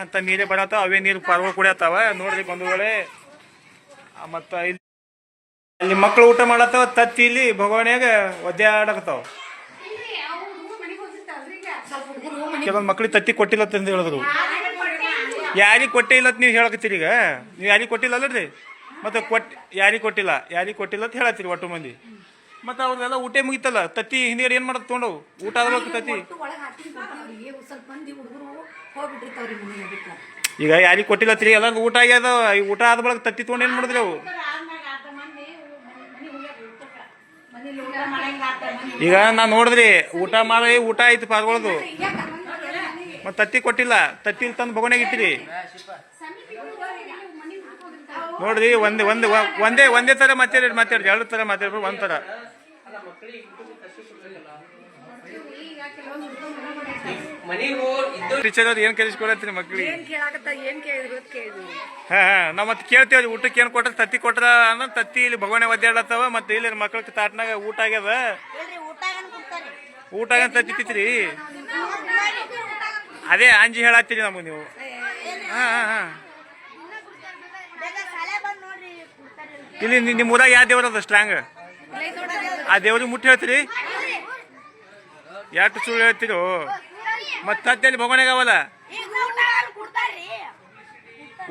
ಅಂತ ನೀರೇ ಬರತ್ತಾವ, ಅವೇ ನೀರು ಪಾರ್ಗಳು ಕುಡಿಯತ್ತಾವ ನೋಡ್ರಿ ಬಂಧುಗಳೇ. ಮತ್ತ ಇಲ್ಲಿ ಮಕ್ಳು ಊಟ ಮಾಡತ್ತಾವ, ತತ್ತಿ ಇಲ್ಲಿ ಭಗವಾನ್ಯಾಗ ಒದ್ದಾಡಕತ್ತಾವ. ಕೆಲವೊಂದು ಮಕ್ಳಿಗೆ ತತ್ತಿ ಕೊಟ್ಟಿಲ್ಲ ಅಂತ ಹೇಳಿದ್ರು. ಯಾರಿಗೆ ಕೊಟ್ಟೇ ಇಲ್ಲ ಅಂತ ನೀವು ಹೇಳಕತ್ತೀರಿ. ಈಗ ನೀವು ಯಾರಿಗೆ ಕೊಟ್ಟಿಲ್ಲ ಅಲ್ಲರಿ, ಮತ್ತೆ ಯಾರಿಗೆ ಕೊಟ್ಟಿಲ್ಲ ಅಂತ ಹೇಳತ್ತೀರಿ ಒಟ್ಟು ಮಂದಿ. ಮತ್ತೆ ಅವ್ರದೆಲ್ಲ ಊಟ ಮುಗಿತಲ್ಲ, ತತ್ತಿ ಹಿಂದಿಗಡೆ ಏನು ಮಾಡೋದು ತೊಗೊಂಡು ಊಟ ಆದ್ಬೇಕು ತತ್ತಿ. ಈಗ ಯಾರಿಗೆ ಕೊಟ್ಟಿಲ್ಲತ್ರಿ, ಎಲ್ಲರಿಗೂ ಊಟ ಆಗ್ಯದ. ಊಟ ಆದ ಬಳಕ ತತ್ತಿ ತೊಗೊಂಡು ಏನು ಮಾಡಿದ್ರಿ ಅವು. ಈಗ ನಾನು ನೋಡಿದ್ರಿ ಊಟ ಮಾಡಿ ಊಟ ಆಯ್ತು ಪಾರ್ಗೊಳದು, ಮತ್ತೆ ತತ್ತಿ ಕೊಟ್ಟಿಲ್ಲ. ತತ್ತಿ ತಂದು ಭಗವನ್ಯಾಗ ಇಟ್ಟಿರಿ ನೋಡ್ರಿ. ಒಂದೇ ತರ ಮಾತಾಡ್ರಿ, ಎರಡು ತರ ಮಾತಾಡ್ರಿ, ಒಂಥರ ಟೀಚರ್ ಅವ್ರು ಏನ್ ಕೇಳಿಸ್ಕೊಳತ್ರಿ ಮಕ್ಳಿಗೆ. ಹಾ ನಾವ್ ಮತ್ತೆ ಕೇಳ್ತೇವ್ರಿ, ಊಟಕ್ಕೆ ಏನ್ ಕೊಟ್ರ, ತತ್ತಿ ಕೊಟ್ರ ಅಂದ್ರೆ ತತ್ತಿ ಇಲ್ಲಿ ಭಗವಾನ ಒದ್ದಾಡ್ಲತ್ತವ. ಮತ್ತೆ ಇಲ್ಲಿ ಮಕ್ಳಿಗೆ ತಾಟ್ನಾಗ ಊಟ ಆಗ್ಯದ, ಊಟ ಆಗ ತತ್ತಿ ತಿತ್ರಿ. ಅದೇ ಅಂಜಿ ಹೇಳತ್ತೀರಿ ನಮಗ್ ನೀವು. ಹಾ ಹಾ ಇಲ್ಲಿ ನಿಮ್ ಊರಾಗ ಯಾವ ದೇವ್ರದ ಸ್ಟ್ರಾಂಗ್, ಆ ದೇವ್ರಿಗೆ ಮುಟ್ಟಿ ಹೇಳ್ತೀರಿ, ಯಾಕೆ ಸುಳ್ಳು ಹೇಳ್ತೀರೋ. ಮತ್ ತತ್ತಿಯಲ್ಲಿ ಭಗವಾನ್ಯಾಗ ಅವಲ್ಲ,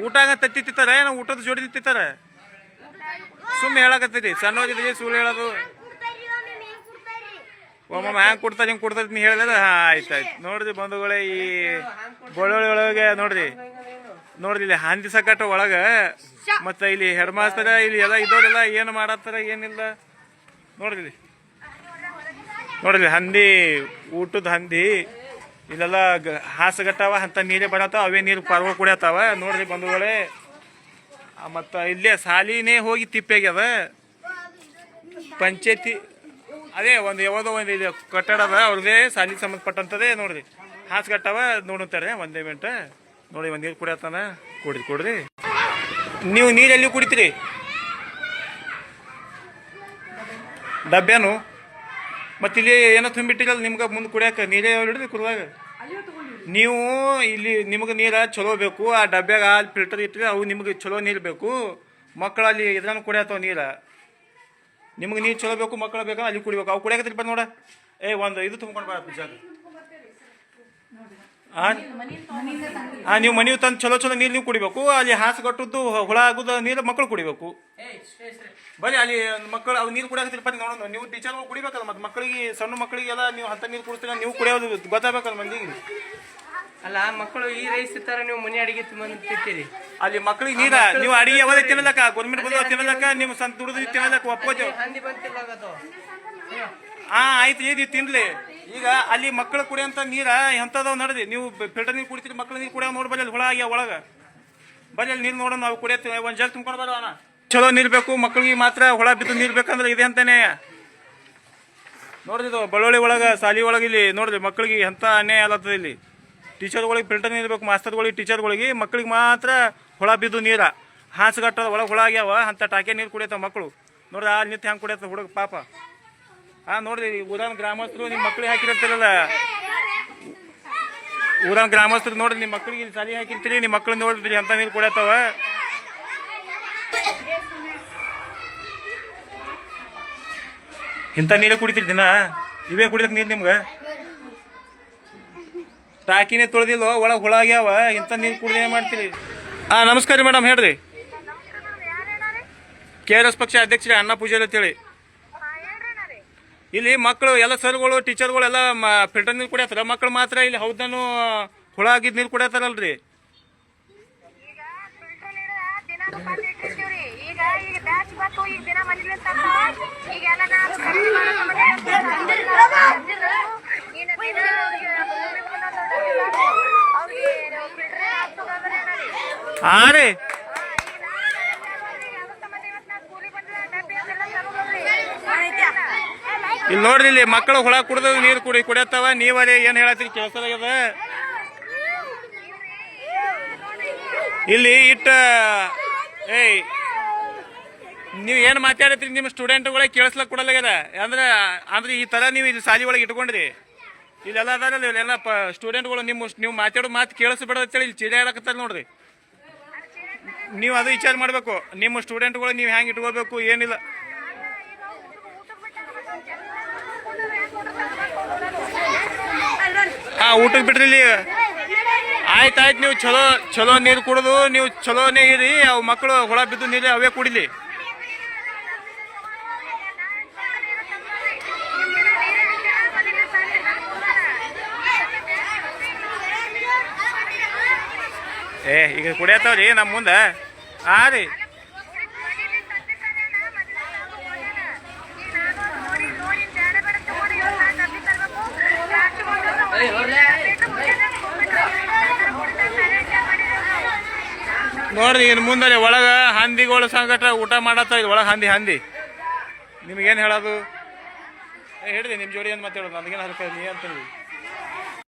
ಊಟ ತತ್ತಿ ತಿಂತಾರ, ಏನೋ ಊಟದ ಜೋಡಿ ತಿಂತಾರ. ಸುಮ್ಮನೆ ಹೇಳಕತ್ತೀರಿ, ಸಣ್ಣೋದಿದ್ರಿ ಸುಳ್ಳು ಹೇಳೋದು. ಒಮ್ಮೊಮ್ಮೆ ಹ್ಯಾಂಗ್ ಕೊಡ್ತಾರೆ ಹಿಂಗ್ ಕೊಡ್ತಾರೆ ನೀ ಹೇಳಿದ್ರೆ. ಹಾ ಆಯ್ತಾಯ್ತು ನೋಡ್ರಿ ಬಂಧುಗಳೇ, ಈ ಬಳ್ಳೊಳ್ಳಿ ಒಳಗೆ ನೋಡ್ರಿ ಇಲ್ಲಿ ಹಂದಿ ಸಕಟ ಒಳಗ. ಮತ್ತ ಇಲ್ಲಿ ಹೆಡ್ ಮಾಸ್ತರ ಇಲ್ಲಿ ಎಲ್ಲ ಇದ್ದವ್ರೆಲ್ಲ ಏನು ಮಾಡತ್ತಾರ ಏನಿಲ್ಲ ನೋಡ್ರಿ. ಹಂದಿ, ಊಟದ ಹಂದಿ ಇಲ್ಲೆಲ್ಲ ಹಾಸಗಟ್ಟಾವ, ಅಂತ ನೀರೇ ಬರತ್ತಾವ, ಅವೇ ನೀರು ಪಾರ್ಗಳು ಕುಡಿಯತ್ತಾವ ನೋಡ್ರಿ ಬಂಧುಗಳೇ. ಮತ್ತ ಇಲ್ಲೇ ಸಾಲಿನೇ ಹೋಗಿ ತಿಪ್ಪಾಗ್ಯದ. ಪಂಚಾಯತಿ ಅದೇ ಯಾವುದೋ ಒಂದು ಇದು ಕಟ್ಟಡ ಅದ, ಅವ್ರದೇ ಸಾಲಿಗೆ ಸಂಬಂಧಪಟ್ಟಂತದೇ ನೋಡ್ರಿ. ಹಾಸ್ಗಟ್ಟಾವ ನೋಡುತ್ತಾರೆ. ಒಂದೇ ಮಿನಿಟ್ ನೋಡಿ, ಒಂದು ನೀರು ಕುಡಿಯತ್ತಾನ, ಕೊಡ್ರಿ. ನೀವು ನೀರು ಎಲ್ಲಿ ಕುಡಿತೀರಿ, ಡಬ್ಬ್ಯಾನು? ಮತ್ತಿಲ್ಲಿ ಏನೋ ತುಂಬಿಟ್ಟಿರಲ್ಲ ನಿಮ್ಗೆ ಮುಂದೆ ಕುಡಿಯಾಕ, ನೀರೇ ಹಿಡಿದ್ರಿ ಕುಡಿದಾಗ. ನೀವು ಇಲ್ಲಿ ನಿಮ್ಗೆ ನೀರು ಚಲೋ ಬೇಕು, ಆ ಡಬ್ಬ್ಯಾಗ ಅಲ್ಲಿ ಫಿಲ್ಟರ್ ಇಟ್ಟರೆ ಅವು ನಿಮ್ಗೆ ಚಲೋ ನೀರು ಬೇಕು. ಮಕ್ಕಳು ಅಲ್ಲಿ ಇದ್ರಾನು ಕುಡಿಯತ್ತವ ನೀರು. ನಿಮ್ಗೆ ನೀರು ಚಲೋ ಬೇಕು, ಮಕ್ಕಳು ಬೇಕು, ಅಲ್ಲಿ ಕುಡಿಬೇಕು. ಅವು ಕುಡಿಯಾಕತ್ರಿ ನೋಡ. ಒಂದು ಇದು ತುಂಬ್ಕೊಂಡು ಬಾ ಜಾಗ. ನೀವು ಮನೆ ತಂದು ಚಲೋ ನೀರು ನೀವು ಕುಡಿಬೇಕು. ಅಲ್ಲಿ ಹಾಸುಗಟ್ಟದ್ದು ಹುಳ ಆಗುದ ನೀರು ಮಕ್ಕಳು ಕುಡಿಬೇಕು. ಬರೀ ಅಲ್ಲಿ ಮಕ್ಕಳು ಅವು ನೀರು ಕುಡಿಯಾಕತ್ರಿ ಬನ್ನಿ ನೋಡೋಣ. ನೀವು ಟೀಚರ್ಗಳು ಕುಡಿಬೇಕಲ್ಲ, ಮತ್ತೆ ಮಕ್ಕಳಿಗೆ, ಸಣ್ಣ ಮಕ್ಕಳಿಗೆಲ್ಲ ನೀವು ಅಂತ ನೀರು ಕುಡಿಸ್ತೀರ, ನೀವು ಕುಡಿಯೋದು ಗೊತ್ತಾಗಬೇಕಲ್ಲ ಮಂದಿಗೆ. ಅಲ್ಲ, ಮಕ್ಕಳು ಈ ರೈಸ್ ತರ ನೀವು ಮನೆ ಅಡಿಗೆ ತಿಂತೀರಿ, ಅಲ್ಲಿ ಮಕ್ಕಳಿಗೆ ನೀರ ನೀವು ಅಡಿಗೆ ಯಾವಾಗ ತಿನ್ನಲಕ್ಕ, ಗೌರ್ಮೆಂಟ್ ಬಂದ ತಿನ್ನಲಕ್ಕ, ನೀವು ಸ್ವಂತ ದುಡಿದು ತಿನ್ನಲಕ್ಕ ಒಪ್ಪೋದು. ಹಂದಿ ಬಂತಿಲ್ಲ. ಆಯ್ತು, ನೀವು ತಿನ್ಲಿ. ಈಗ ಅಲ್ಲಿ ಮಕ್ಕಳು ಕುಡಿಯಂತ ನೀರ ಎಂಥದವ್ ನಡ್ರಿ. ನೀವು ಫಿಲ್ಟರ್ ನೀರು ಕುಡಿತೀರಿ, ಮಕ್ಕಳು ನೀರು ಕುಡಿಯೋ ನೋಡಿ. ಬಲ್ಲಿ ಹುಳ ಆಗ್ಯಾವ ಒಳಗ, ಬರೀ ಅಲ್ಲಿ ನೀರು ನೋಡೋಣ. ನಾವು ಕುಡಿಯತ್ತೀವಿ, ಒಂದು ಜಗ್ ತುಂಬ್ಕೊಂಡು ಬರೋಣ. ಚಲೋ ನೀರು ಬೇಕು ಮಕ್ಕಳಿಗೆ ಮಾತ್ರ. ಹುಳ ಬಿದ್ದು ನೀರು ಬೇಕಂದ್ರೆ ಇದೆ ಅಂತಾನೆ ನೋಡ್ರಿ. ಇದು ಬಳ್ಳೊಳ್ಳಿ ಒಳಗೆ ಸಾಲಿ ಒಳಗೆ ಇಲ್ಲಿ ನೋಡ್ರಿ, ಮಕ್ಕಳಿಗೆ ಎಂಥ ಅನ್ಯಾಯ ಆಗತ್ತದ. ಇಲ್ಲಿ ಟೀಚರ್ಗಳಿಗೆ ಫಿಲ್ಟರ್ ನೀರು ಬೇಕು, ಮಾಸ್ತರ್ಗಳಿಗೆ, ಟೀಚರ್ಗಳಿಗೆ. ಮಕ್ಕಳಿಗೆ ಮಾತ್ರ ಹುಳ ಬಿದ್ದು ನೀರ ಹಾಸುಗಟ್ಟದ ಒಳಗೆ ಹುಳ ಆಗ್ಯಾವ, ಅಂತ ಟಾಕೆ ನೀರು ಕುಡಿಯತ್ತಾವ ಮಕ್ಕಳು ನೋಡ್ರಿ. ಆ ನಿಂತು ಹೆಂಗೆ ಕುಡಿಯತ್ತ ಹುಡುಗ ಪಾಪ. ನೋಡ್ರಿ, ಊರನ್ ಗ್ರಾಮಸ್ಥರು ನಿಮ್ಮ ಮಕ್ಕಳಿಗೆ ಹಾಕಿರ್ತಾರಲ್ಲ, ಊರನ್ ಗ್ರಾಮಸ್ಥರು ನೋಡ್ರಿ, ನಿಮ್ಮ ಮಕ್ಕಳಿಗೆ ಸಾಲಿ ಹಾಕಿರ್ತೀರಿ, ನಿಮ್ಮ ಮಕ್ಕಳು ನೋಡಿದ್ರಿ ಅಂತ ನೀರು ಕುಡಿಯತ್ತಾವ. ಇಂಥ ನೀರೇ ಕುಡಿತೀರಿ ದಿನ, ಇವೇ ಕುಡಿಯಕ್ ನೀರು ನಿಮ್ಗೆ. ಟಾಕಿನೇ ತೊಳೆದಿಲ್ಲ, ಒಳಗೆ ಹುಳ ಆಗ್ಯಾವ, ಇಂಥ ನೀರು ಕುಡಿದು ಏನು ಮಾಡ್ತೀರಿ. ನಮಸ್ಕಾರ ಮೇಡಮ್, ಹೇಳ್ರಿ. KRS ಪಕ್ಷ ಅಧ್ಯಕ್ಷರೇ ಅಣ್ಣ ಪೂಜಾರಿ ಅಂತೇಳಿ. ಇಲ್ಲಿ ಮಕ್ಕಳು ಎಲ್ಲ ಸರ್ಗಳು, ಟೀಚರ್ಗಳು ಎಲ್ಲ ಫಿಲ್ಟರ್ ನೀರು ಕುಡಿಯತ್ತಾರ, ಮಕ್ಕಳು ಮಾತ್ರ ಇಲ್ಲಿ ಹೌದನ್ನು ಹುಳ ಆಗಿದ್ದು ನೀರು ಕುಡಿಯತ್ತಾರಲ್ರಿ. ರೀ ಇಲ್ಲಿ ನೋಡ್ರಿ, ಇಲ್ಲಿ ಮಕ್ಕಳು ಹುಳ ಕುಡ್ದು ನೀರು ಕುಡಿಯತ್ತಾವ. ನೀವರೇ ಏನ್ ಹೇಳತ್ತೀರಿ ಕೆಲಸದಾಗ್ಯದ. ಇಲ್ಲಿ ನೀವು ಏನು ಮಾತಾಡತ್ರಿ, ನಿಮ್ಮ ಸ್ಟೂಡೆಂಟ್ಗಳೇ ಕೇಳಿಸ್ಲಕ್ ಕೊಡಲಾಗ್ಯದ. ಅಂದ್ರೆ ಈ ತರ ನೀವು ಇಲ್ಲಿ ಸಾಲಿ ಒಳಗೆ ಇಟ್ಕೊಂಡ್ರಿ. ಇಲ್ಲೆಲ್ಲ ಅದಾರಲ್ಲ ಇಲ್ಲೆಲ್ಲ ಸ್ಟೂಡೆಂಟ್ಗಳು ನೀವು ಮಾತಾಡೋ ಮಾತು ಕೇಳಿಸ್ಬೇಡ ಅಂತೇಳಿ ಇಲ್ಲಿ ಚಿಡಿಯಾಡಕತ್ತಾರ ನೋಡ್ರಿ. ನೀವು ಅದು ವಿಚಾರ ಮಾಡಬೇಕು, ನಿಮ್ಮ ಸ್ಟೂಡೆಂಟ್ಗಳು ನೀವು ಹೆಂಗೆ ಇಟ್ಕೋಬೇಕು ಏನಿಲ್ಲ. ಊಟಕ್ಕೆ ಬಿಡ್ರಿ ಇಲ್ಲಿ. ಆಯ್ತು ನೀವು ಚಲೋ ನೀರು ಕುಡಿದು ನೀವು ಚಲೋನೇ ಇರಿ. ಅವು ಮಕ್ಕಳು ಹುಳ ಬಿದ್ದು ನೀರು ಅವೇ ಕುಡಿಲಿ. ಈಗ ಕುಡಿಯತ್ತವ್ರಿ ನಮ್ಮ ಮುಂದೆ. ರೀ ನೋಡ್ರಿ ಇನ್ನು ಮುಂದೆ ಒಳಗೆ ಹಂದಿಗಳು ಸಂಕಟ ಊಟ ಮಾಡತ್ತ ಇದು ಒಳಗೆ ಹಂದಿ ನಿಮ್ಗೇನು ಹೇಳೋದು? ಹಿಡ್ರಿ ನಿಮ್ಮ ಜೋಡಿ ಏನು ಮಾತಾಡೋದು ನನಗೇನು ಹಲ್ಕ ನೀ ಅಂತಂದ್ರಿ.